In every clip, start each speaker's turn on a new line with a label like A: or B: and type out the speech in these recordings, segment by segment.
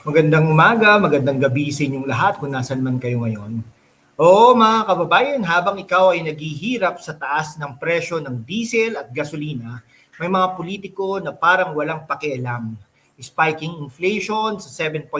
A: Magandang umaga, magandang gabi sa inyong lahat kung nasan man kayo ngayon. Oo mga kababayan, habang ikaw ay naghihirap sa taas ng presyo ng diesel at gasolina, may mga politiko na parang walang pakialam. Spiking inflation sa 7.2%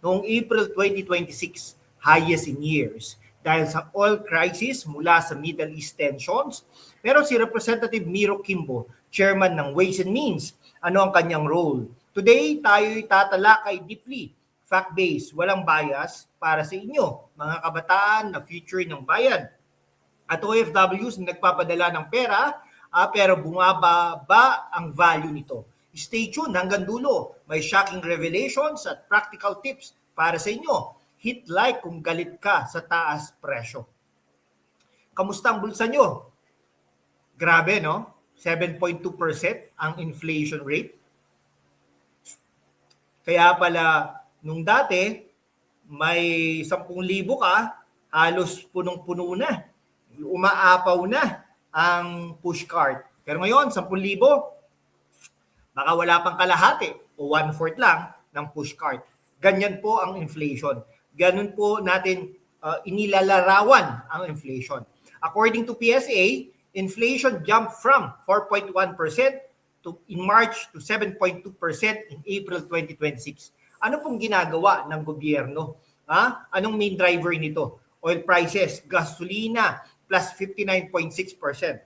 A: noong April 2026, highest in years. Dahil sa oil crisis mula sa Middle East tensions, pero si Representative Miro Kimbo, chairman ng Ways and Means, ano ang kanyang role? Today, tayo'y tatalakay deeply, fact-based, walang bias para sa inyo, mga kabataan na future ng bayan. At OFWs na nagpapadala ng pera, pero bumababa ang value nito. Stay tuned hanggang dulo. May shocking revelations at practical tips para sa inyo. Hit like kung galit ka sa taas presyo. Kamusta ang bulsa nyo? Grabe, no? 7.2% ang inflation rate. Kaya pala, nung dati, may 10,000 ka, halos punong-puno na. Umaapaw na ang pushcart. Pero ngayon, 10,000, baka wala pang kalahati o 1/4 lang ng pushcart. Ganyan po ang inflation. Ganun po natin inilalarawan ang inflation. According to PSA, inflation jumped from 4.1% in March to 7.2% in April 2026. Ano pong ginagawa ng gobyerno? Anong main driver nito? Oil prices, gasolina, plus 59.6%.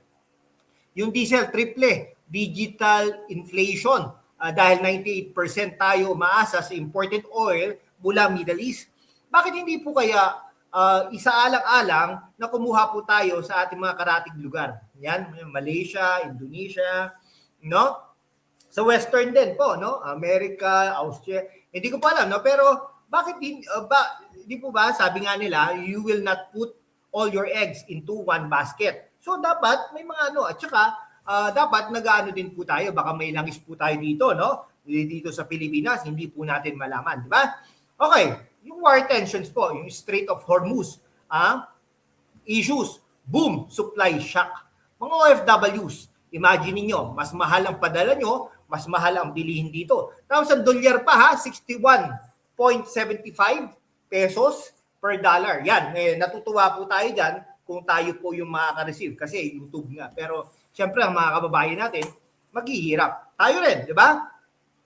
A: Yung diesel, triple. Digital inflation, dahil 98% tayo umaasa sa imported oil mula Middle East. Bakit hindi po kaya isaalang-alang na kumuha po tayo sa ating mga karatig lugar? Yan, Malaysia, Indonesia, no? Sa Western din po, no? America, Austria. Hindi ko pa alam, no? Pero bakit di po ba sabi nga nila, you will not put all your eggs into one basket. So dapat may mga at saka dapat nag-aano din po tayo, baka may langis po tayo dito, no? Dito sa Pilipinas, hindi po natin malaman, di ba? Okay, yung war tensions po, yung Strait of Hormuz, issues, boom, supply shock. Mga OFWs, imagine niyo, mas mahal ang padala nyo, mas mahal ang bilihin dito. Tapos ang dolyar pa 61.75 pesos per dollar. Yan, natutuwa po tayo dyan kung tayo po yung makaka-receive kasi YouTube nga. Pero siyempre ang mga kababayan natin, maghihirap. Tayo rin, di ba?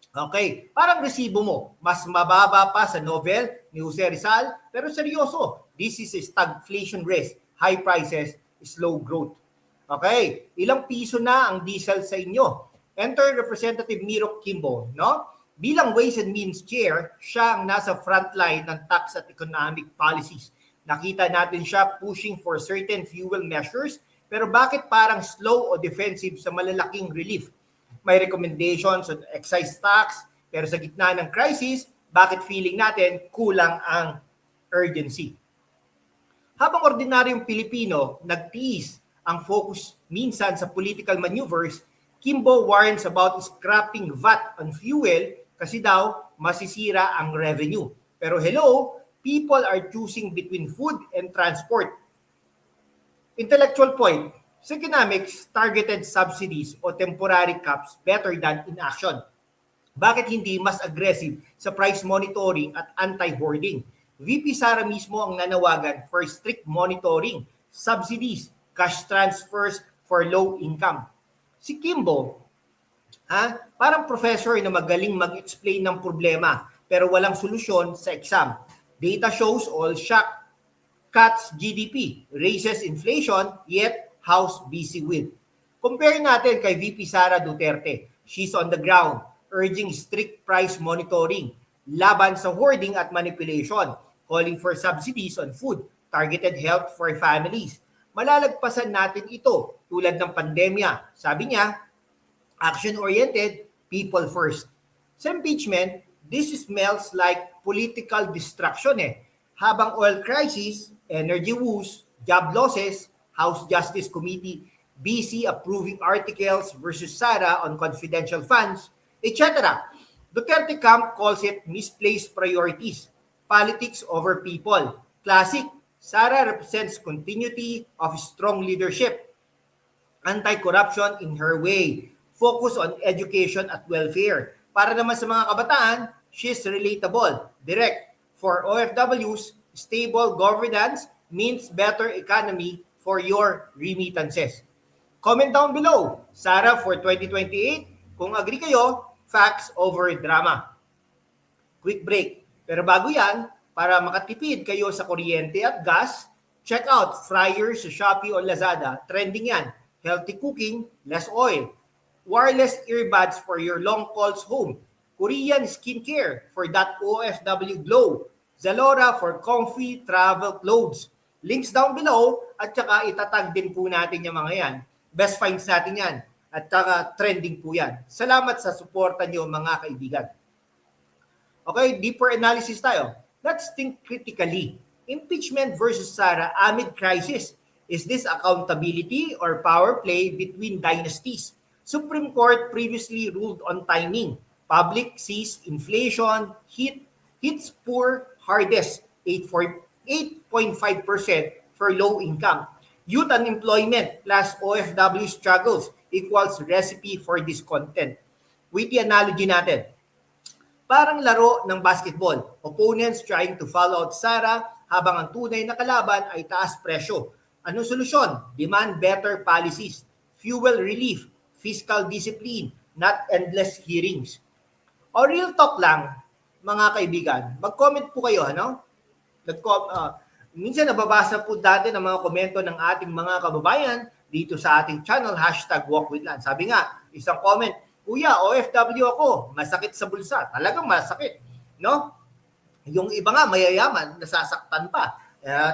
A: Okay, parang resibo mo, mas mababa pa sa novel ni Jose Rizal, pero seryoso, this is a stagflation risk, high prices, slow growth. Okay, ilang piso na ang diesel sa inyo? Enter Representative Miro Kimbo, no? Bilang Ways and Means Chair, siya ang nasa frontline ng tax at economic policies. Nakita natin siya pushing for certain fuel measures, pero bakit parang slow o defensive sa malalaking relief? May recommendations on excise tax, pero sa gitna ng crisis, bakit feeling natin kulang ang urgency? Habang ordinaryong Pilipino, nagtiis ang focus minsan sa political maneuvers, Kimbo warns about scrapping VAT on fuel kasi daw masisira ang revenue. Pero hello, people are choosing between food and transport. Intellectual point, sa economics, targeted subsidies o temporary caps better than inaction. Bakit hindi mas aggressive sa price monitoring at anti-hoarding? VP Sara mismo ang nanawagan for strict monitoring, subsidies, cash transfers for low income. Si Kimbo, parang professor na magaling mag-explain ng problema pero walang solusyon sa exam. Data shows all shock, cuts GDP, raises inflation, yet House busy with. Compare natin kay VP Sara Duterte. She's on the ground, urging strict price monitoring, laban sa hoarding at manipulation, calling for subsidies on food, targeted help for families. Malalagpasan natin ito tulad ng pandemya. Sabi niya, action-oriented, people first. Sa impeachment, this smells like political distraction Habang oil crisis, energy woes, job losses, House Justice Committee busy approving articles versus Sara on confidential funds, etc. Duterte camp calls it misplaced priorities, politics over people. Classic, Sara represents continuity of strong leadership, anti-corruption in her way, focus on education at welfare. Para naman sa mga kabataan, She's relatable, direct. For OFWs, stable governance means better economy for your remittances. Comment down below, Sarah, for 2028, kung agree kayo, facts over drama. Quick break. Pero bago yan, para makatipid kayo sa kuryente at gas, check out Fryer sa Shopee o Lazada. Trending yan. Healthy cooking, less oil. Wireless earbuds for your long calls home. Korean skincare for that OFW glow. Zalora for comfy travel clothes. Links down below at saka itatag din po natin yung mga yan. Best finds natin yan. At saka trending po yan. Salamat sa suporta nyo mga kaibigan. Okay, deeper analysis tayo. Let's think critically. Impeachment versus Sara amid crisis. Is this accountability or power play between dynasties? Supreme Court previously ruled on timing. Public sees inflation hits poor hardest, 8.5% for low income. Youth unemployment plus OFW struggles equals recipe for discontent. Witty analogy natin. Parang laro ng basketball. Opponents trying to foul out Sara habang ang tunay na kalaban ay taas presyo. Anong solusyon? Demand better policies, fuel relief, fiscal discipline, not endless hearings. O real talk lang, mga kaibigan, mag-comment po kayo, ano? Minsan nababasa po dati ng mga komento ng ating mga kababayan dito sa ating channel, #WalkWithLan. Sabi nga, isang comment, Kuya, OFW ako, masakit sa bulsa. Talagang masakit, no? Yung iba nga, mayayaman, nasasaktan pa.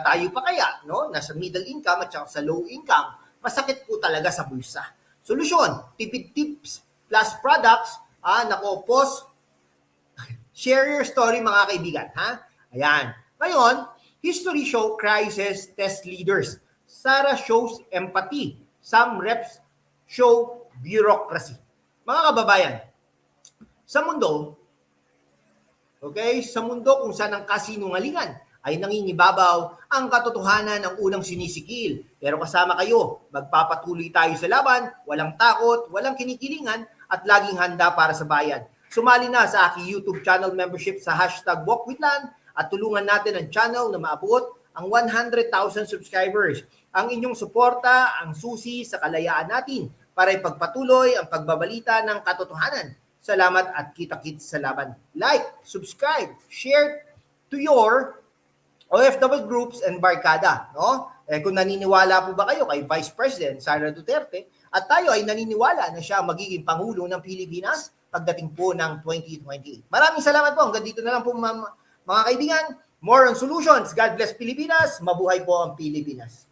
A: Tayo pa kaya, no? Nasa middle income at saka sa low income, masakit po talaga sa bulsa. Solusyon, tipid tips plus products. Pause. Share your story mga kaibigan, ha? Ayan. Ngayon, history show crisis test leaders. Sara shows empathy. Some reps show bureaucracy. Mga kababayan, sa mundo, sa mundo kung saan ang kasinungalingan ay nangingibabaw, ang katotohanan ang unang sinisikil. Pero kasama kayo, magpapatuloy tayo sa laban, walang takot, walang kinikilingan, at laging handa para sa bayan. Sumali na sa aking YouTube channel membership sa #WalkWithLan at tulungan natin ang channel na maabot ang 100,000 subscribers. Ang inyong suporta, ang susi sa kalayaan natin para ipagpatuloy ang pagbabalita ng katotohanan. Salamat at kita-kits sa laban. Like, subscribe, share to your OFW groups and barkada. No? Kung naniniwala po ba kayo kay Vice President Sara Duterte at tayo ay naniniwala na siya magiging Pangulo ng Pilipinas pagdating po ng 2028. Maraming salamat po. Hanggang dito na lang po mga kaibigan. More on solutions. God bless Pilipinas. Mabuhay po ang Pilipinas.